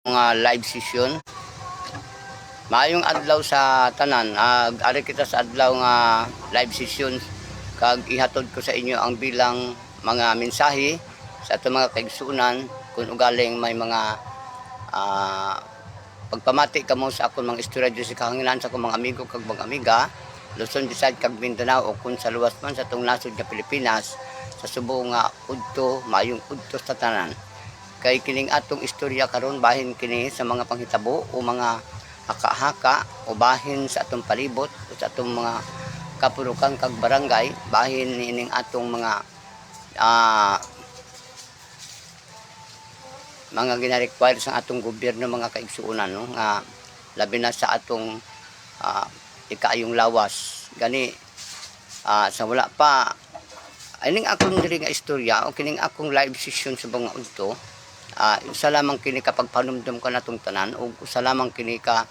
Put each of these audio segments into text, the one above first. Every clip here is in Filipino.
mga live session. Maayong adlaw sa tanan. Ari kita sa adlaw nga live session kag ihatod ko sa inyo ang bilang mga mensahe sa atong mga kaigsuonan kung ugaling may mga pagpamati kamo sa akong mga istorya dito sa kahanginan sa akong mga amigo kag mga amiga Luzon, Visayas kag Mindanao o kung sa luwas man sa atong nasod nga Pilipinas sa subo nga udto maayong udto sa tanan. Kay kining atong istorya karon bahin kini sa mga panghitabo o mga haka-haka o bahin sa atong palibot o sa atong mga kapurukan kag barangay bahin nining atong mga gina-require sa atong gobyerno mga kaigsuonan no nga labi na sa atong ikaayong lawas gani sa wala pa ining akong diri nga istorya o kining akong live session sa mga udto. Usa lamang kini kapag panumdum ka natong tanan o usa lamang kini ka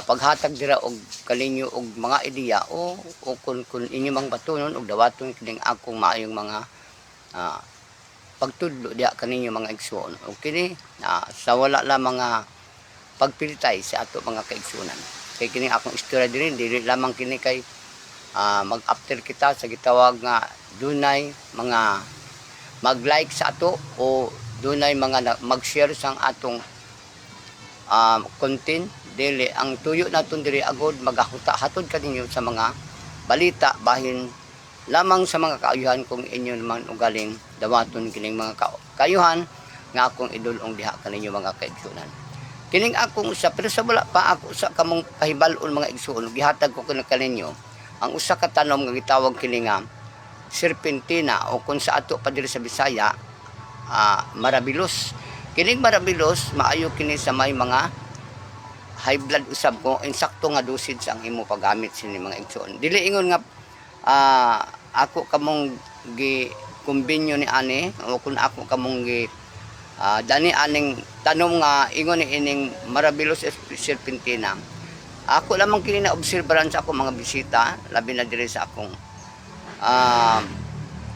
paghatag dira og kaninyo og mga ideya o kung inyo mang batunon og dawaton kining akong maayong mga pagtudlo diha kaninyo mga igsuon o kini sa wala lamang nga pagpilitay sa ato mga kaigsuonan. Kay kining akong istorya dili lamang kini kay mag-after kita sa gitawag nga dunay mga mag-like sa ato o dunay mga mag-share sang atong content. Dili ang tuyo naton diri agod magahuta hatod kaninyo sa mga balita bahin lamang sa mga kaayuhan kung inyo naman ugaling dawaton kining mga kaayuhan nga akong idulong diha kaninyo mga kaigsuonan. Kining akong usa pero sa wala pa ako sa kamong kahibal-on mga igsuon gihatag ko kaninyo ang usa ka tanom nga gitawag kini nga serpentina o kung sa ato pa diri sa Bisaya marabilos. Kining marabilos maayo kini sa may mga high blood usab ko insakto nga dosage ang imo paggamit sini mga igsuon. Dili ingon nga ako kamong gi kumbinyo ni ani o kung ako kamong gi dani aning tanom nga ingon ni ining marabilos serpentina. Ako lamang kini na obserbaran sa akong mga bisita labi na diri sa akong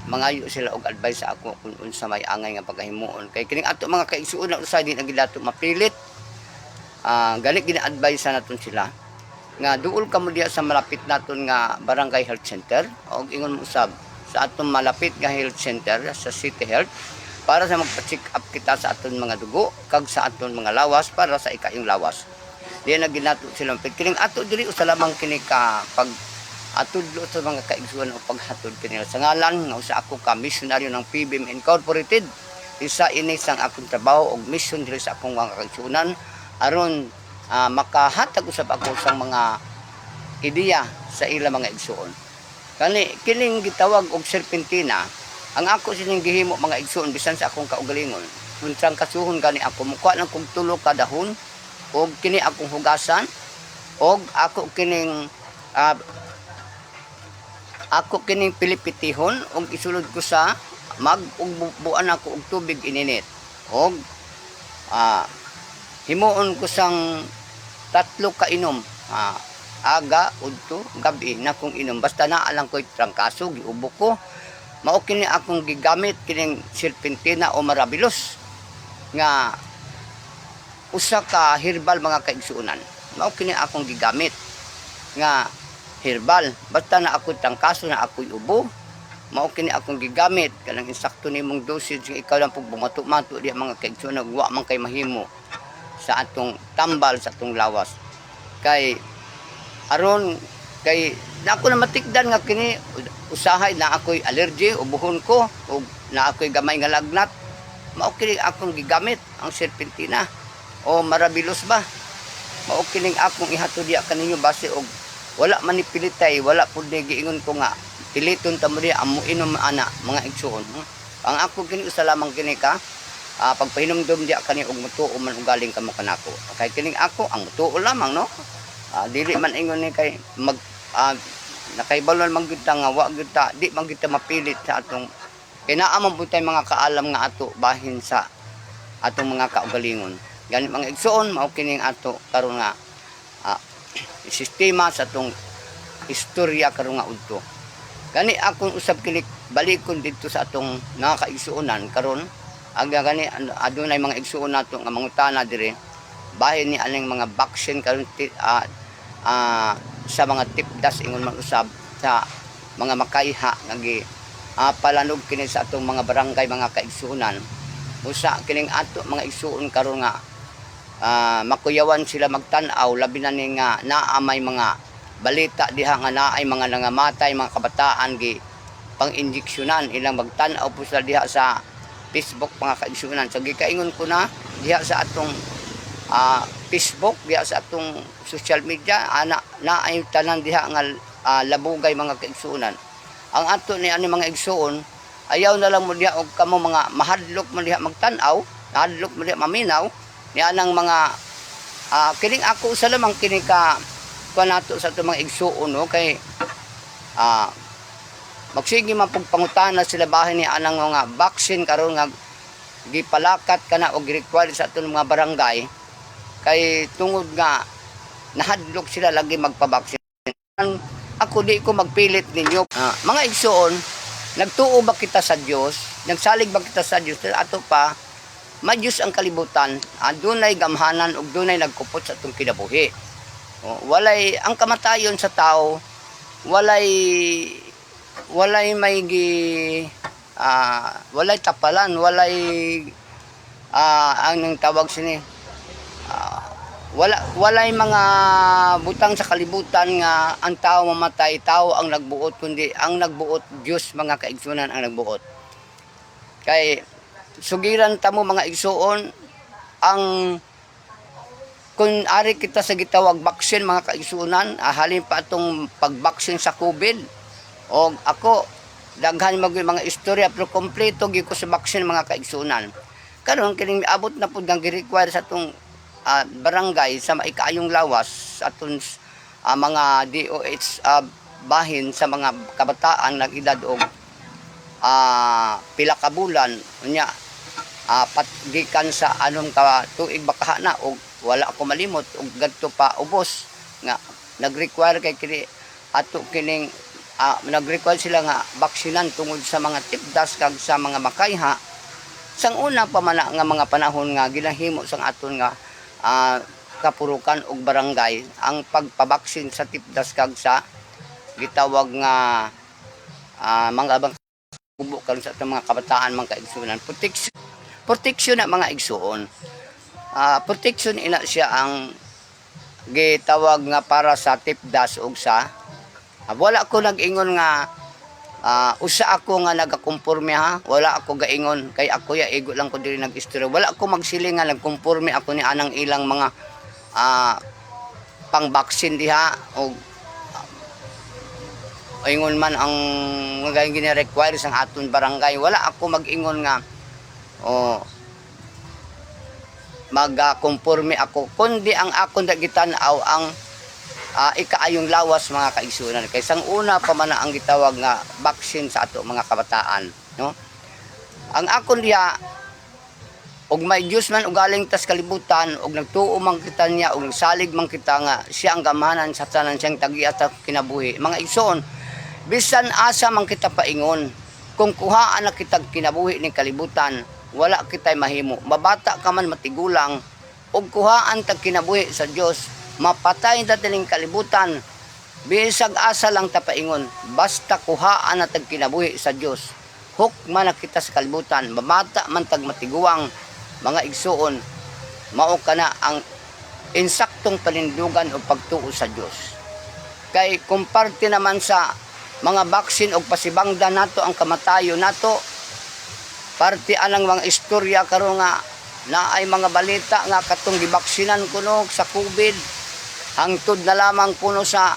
mangayo sila og advice sa ako kung unsa may angay nga pagkahimuon. Kay kining ato mga kaigsuon na usay di nagilato mapilit. Gani gina-advise naton sila nga duol kamo diha sa malapit naton nga barangay health center og ingon mo usab sa atong malapit nga health center sa City Health para sa magpa-check up kita sa aton mga dugo kag sa aton mga lawas para sa ikaayong lawas. Di na ginato sila kining ato diri usa lamang kini ka pag atudlo sa mga kaigsuon o paghatod kanila sa ngalan nga usa ako ka misyonaryo ng PBM Incorporated. Isa ini sang akong trabaho og mission diri sa akong mga kaigsuonan aron makahatag usab ako sa mga ideya sa ila mga igsuon. Kining gitawag og serpentina ang ako sining gihimo mga igsuon bisan sa akong kaugalingon. Unsang kasuhon gani ako mukha lang kog tulo ka dahon og kini akong hugasan og ako kining pilipitihon og isulod ko sa buan ako og tubig ininit og himuon ko sang 3 ka inom aga udto gabi na kong inom basta naa lang ko'y trangkaso giubo ko mao kini akong gigamit kining serpentina o marabilos nga usa ka herbal mga kaigsuonan. Mao kini akong gigamit nga herbal basta na ako trangkaso na ako'y ubo mao kini akong gigamit kanang insakto nimong dosage nga ikaw lang pug bumato-mato diha mga kaigsuonan wa man kay mahimo sa atong tambal sa atong lawas. Kay aron kay na ako na matikdan nga kini usahay na ako'y allergy ubuhon ko o na ako'y gamay nga lagnat mao kini akong gigamit ang serpentina o marabilos ba mao kining akong ihatod diha kaninyo base og wala man ni pilitay wala pud ni giingon ko nga piliton ta mo diha amo inom ana mga igsuon. Ang ako kini usa lamang kini ka pagpahinumdum diha kani og mutuo man ugaling kamo kanako. Kay kining ako ang mutuo lamang no. Dili man ingon ni kay mag nakaibalon man gyud ta nga wa gyud ta di man gyud ta mapilit sa atong kinaaman pud tay mga kaalam nga ato bahin sa atong mga kaugalingon. Gani mga igsuon mao kining ato karon nga sistema sa atong istorya karon nga udto. Gani akong usab kini balikon didto sa atong nakakaigsuonan karon aga gani adunay mga igsuon nato nga mangutana dire bahin ni aning mga vaccine karon sa mga tipdas ingon man usab sa mga makaiha nga palanog kini sa atong mga barangay mga kaigsuonan usa kining ato mga igsuon karon nga makuyawan sila magtan-aw labi na ni nga naa may mga balita diha nga naay mga nangamatay mga kabataan gi pang-injeksyonan ilang magtan-aw po sila diha sa Facebook mga kaigsuonan. So gikaingon ko na diha sa atong Facebook, diha sa atong social media, na ay tanan diha nga labugay mga kaigsuonan. Ang ato ni ani mga igsuon, ayaw na lang mo diha og kamo mga mahadlok mo diha magtan-aw, mahadlok mo diha maminaw ni anang mga kining ako sa lamang kini ka nato sa atong mga igsuon no kay magsige man pangutana sila bahin ni anang mga vaccine karon nga gipalakat kana og required sa atong mga barangay kay tungod nga nahadlok sila lagi magpabaksin. Ako di ko magpilit ninyo. Mga igsoon, nagtuo ba kita sa Dios? Nagsalig ba kita sa Dios? Ato pa may Diyos ang kalibutan. Dunay gamhanan ug dunay nagkupot sa atong kinabuhi. Walay ang kamatayon sa tao, walay may walay tapalan, walay ang tawag sini walay mga butang sa kalibutan nga ang tao mamatay, tao ang nagbuot kundi ang nagbuot Dios mga kaigsuonan ang nagbuot. Kay sugiran ta mo mga igsuon ang kung ari kita sa gitawag baksin mga kaigsuonan halin pa atong pagbaksin sa COVID o ako daghan mga istorya pero kompleto gyud ko sa baksin mga kaigsuonan karon kining abot na pud ang gi-require sa atong barangay sa maikaayong lawas sa atong mga DOH bahin sa mga kabataan nag-edad og pila ka bulan unya patgikan sa anong ka tuig bakaha na og wala ako malimot og gadto pa ubos nga nag-require kay kini ato kining nag-require sila nga baksinan tungod sa mga tipdas kag sa mga makaiha sang una pa man nga mga panahon nga ginahimo sang aton nga kapurukan og barangay ang pagpabaksin sa tipdas kag sa gitawag nga mga abang kubo karon sa atong mga kabataan mga kaigsuonan protection na mga igsuon protection ina siya ang gitawag nga para sa tipdas ug sa wala ko nag-ingon nga usa ako nga nagakomporme ha wala ako gaingon kay ako ya igo lang ko diri nag-istorya wala ako magsiling nga nagkomporme ako ni anang ilang mga pang-vaccine diha og ingon man ang mga gini-require sang aton barangay wala ako mag-ingon nga magkomporme ako kundi ang akon gitan-aw ang ikaayong lawas mga kaigsuonan kay sang una pa man ang gitawag nga baksin sa ato mga kabataan no ang akon diha og may Dios man ugaling tas kalibutan og nagtuo man kita niya og nagsalig man kita nga siya ang gamanan sa tanan siyang tagiat sa kinabuhi mga igsoon bisan asa man kita paingon kung kuhaan na kita kinabuhi ning kalibutan wala kitay mahimo mabata ka man matigulang og kuhaan tag kinabuhi sa Dios mapatay na tining kalibutan bisag asa lang tapaingon basta kuhaan na tag kinabuhi sa Dios hukman na kita sa kalibutan mamata man tag matiguang mga igsuon mao kana ang insaktong panindugan o pagtuo sa Dios kay kumparte naman sa mga baksin o pasibangdan nato ang kamatayo nato parte anang mga istorya karon nga na ay mga balita nga katong gibaksinan kuno sa COVID hangtod na lamang kuno sa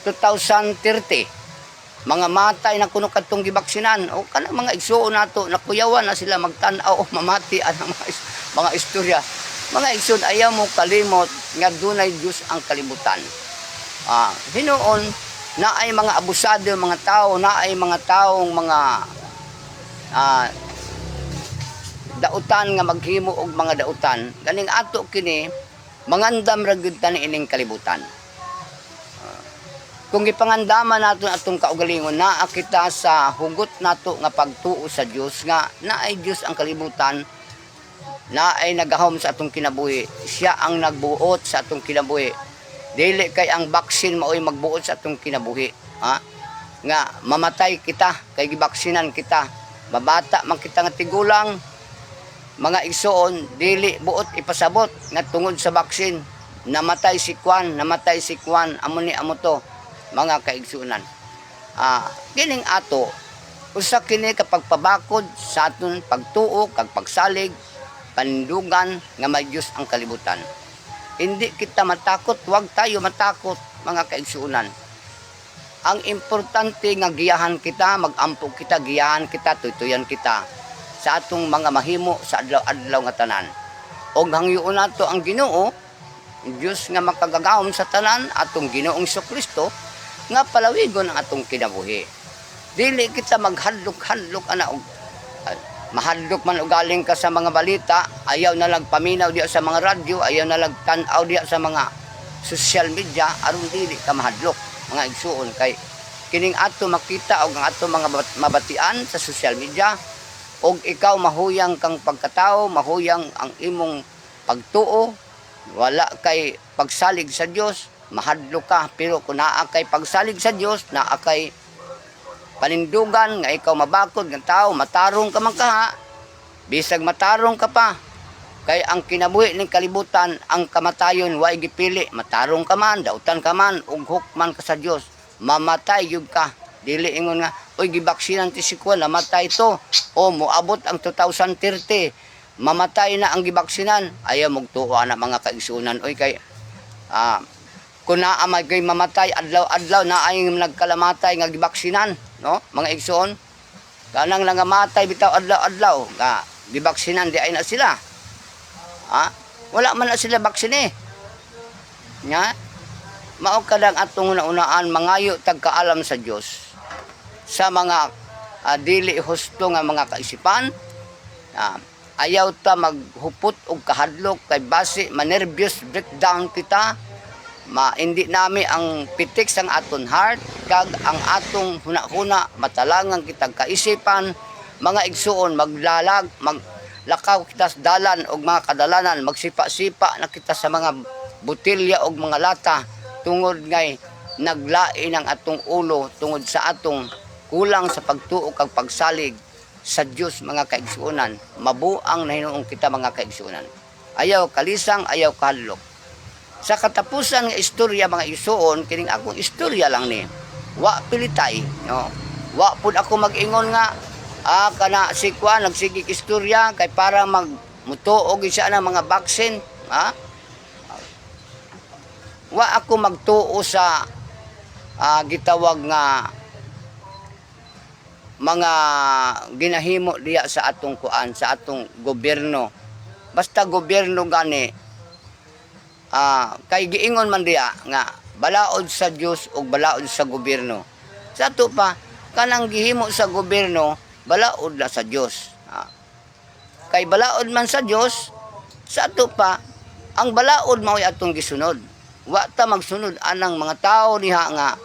2030 mga matay na kuno kadtong gibaksinan o kanang mga igsuon nato nakuyawan na sila magtan-aw o mamati ang mga istorya mga igsuon ayaw mo kalimot nga dunay Dios ang kalibutan hinuon na ay mga abusado mga tao na ay mga taong mga dautan nga maghimo og mga dautan ganing ato kini mangandam ra gyud tani ining kalibutan Kung ipangandama nato atong kaugalingon naa kita sa hugot nato nga pagtuo sa Dios nga naay Dios ang kalibutan, naay nagahom sa atong kinabuhi, siya ang nagbuot sa atong kinabuhi. Dili kay ang baksin maoy magbuot sa atong kinabuhi, ha? Nga mamatay kita kay gibaksinan kita. Babata man kita nga tigulang, mga igsoon dili buot ipasabot nga tungod sa baksin namatay si Kwan, amo ni amo to, mga kaigsunan. Kining ato usa kini kapag pabakod sa aton pagtuo kag pagsalig panindugan nga may Dios ang kalibutan. Hindi kita matakot, huwag tayo matakot, mga kaigsunan. Ang importante nga giyahan kita, magampog kita, giyahan kita, tutuyan kita sa atong mga mahimo sa adlaw-adlaw nga tanan. Og hangyoon nato ang Ginoo, Dios nga makagagahom sa tanan, atong Ginoong Kristo nga palawigon ang atong kinabuhi. Dili kita maghadlok-hadlok ana og mahadlok man og galing ka sa mga balita, ayaw na lang paminaw diya sa mga radyo, ayaw na lang tan-aw diya sa mga social media, aron dili ka mahadlok, mga igsuon. Kay kining ato makita og ang ato mga mabatian sa social media, og ikaw mahuyang kang pagkatao, mahuyang ang imong pagtuo, wala kay pagsalig sa Dios, mahadlok ka. Pero kung naa kay pagsalig sa Dios, naa kay panindugan nga ikaw mabakod ng tao, matarong ka man ka, bisag matarong ka pa, kay ang kinabuhi ng kalibutan, ang kamatayon way gipili, matarong ka man, dautan ka man, ug hukman ka sa Dios, mamatay yug ka. Dili ingon nga, oy gibaksinan ti si Kwan, namatay to, o moabot ang 2030, mamatay na ang gibaksinan. Ayaw magtuwa na mga kaigsunan, oy kay kung naamay kay mamatay adlaw-adlaw na ay nagkalamatay nga gibaksinan, no? Mga igsoon, kanang nangamatay bitaw adlaw-adlaw nga gibaksinan di ay na sila. Wala man na sila baksine. Nya, mao kadang atong unaan mangayo tagkaalam sa Dios sa mga dili husto nga mga kaisipan. Ayaw ta maghupot og kahadlok kay base manervyos breakdown kita. Hindi nami ang pitik sang aton heart kag ang atong huna-huna matalangan kitang kaisipan, mga igsuon, maglakaw kita sa dalan og mga kadalanan, magsipa-sipa na kita sa mga butilya og mga lata tungod ngay naglain ang atong ulo tungod sa atong kulang sa pagtuo kag pagsalig sa Dios, mga kaigsuonan. Mabuang na hinuong kita, mga kaigsuonan. Ayaw kalisang, ayaw kahadlok. Sa katapusan nga istorya, mga isuon, kining akong istorya lang ni. Wa pilitay, no. Wa pud ako mag-ingon nga kana si Kwan nagsigig istorya kay para magmutuog siya ng mga baksin, Wa ako magtuo sa gitawag nga mga ginahimo diya sa atong kuan, sa atong gobyerno. Basta gobyerno gani, kay giingon man diya nga balaod sa Dios o balaod sa gobyerno. Sa ato pa, kanang gihimo sa gobyerno, balaod la sa Dios. Kay balaod man sa Dios, sa ato pa, ang balaod mao'y atong gisunod. Wa ta magsunod anang mga tao diha nga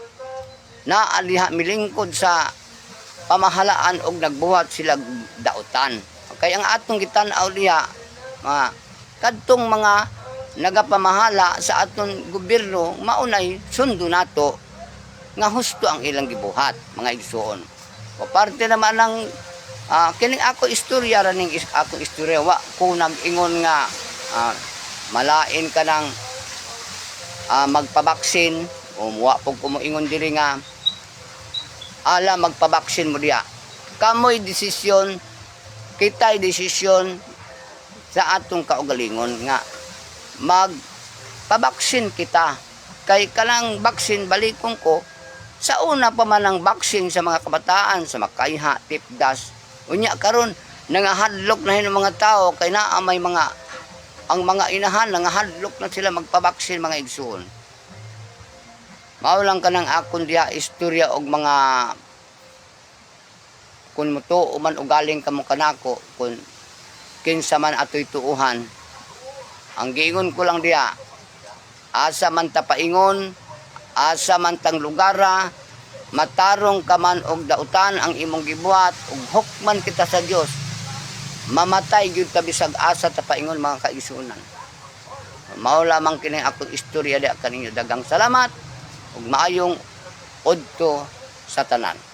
naa diha milingkod sa pamahalaan og nagbuhat sila dautan. Kay ang atong gitan-aw diha, kadtong mga nagapamahala sa aton gobyerno, maunay sundo nato nga husto ang ilang gibuhat, mga igsuon. O parte naman ng kining ako istorya raning akong istorya, wa ko nag-ingon nga malain ka ng magpabaksin, o wa po ko moingon diri nga ala magpabaksin mo diya. Kamoy desisyon, kitay desisyon sa atong kaugalingon nga magpabaksin kita. Kay kanang baksin balikon ko sa una pa man ang baksin sa mga kabataan, sa makayha, tipdas. Unya karon nangahadlok na hin mga tao kay naa may mga ang mga inahan nangahadlok na sila magpabaksin, mga igsuon. Mao lang kanang akon diha istorya og mga kun mutuo man og galing kamo kanako, kun kinsa man atoy tuuhan. Ang giingon ko lang diya, asa man ta paingon, asa man tang lugara, matarong ka man og dautan ang imong gibuhat ug hukman kita sa Dios, mamatay gyud ta bisag asa ta paingon mga kaigsunan. Mao lamang kini akong istorya di kaninyo. Dagang salamat ug maayong udto sa tanan.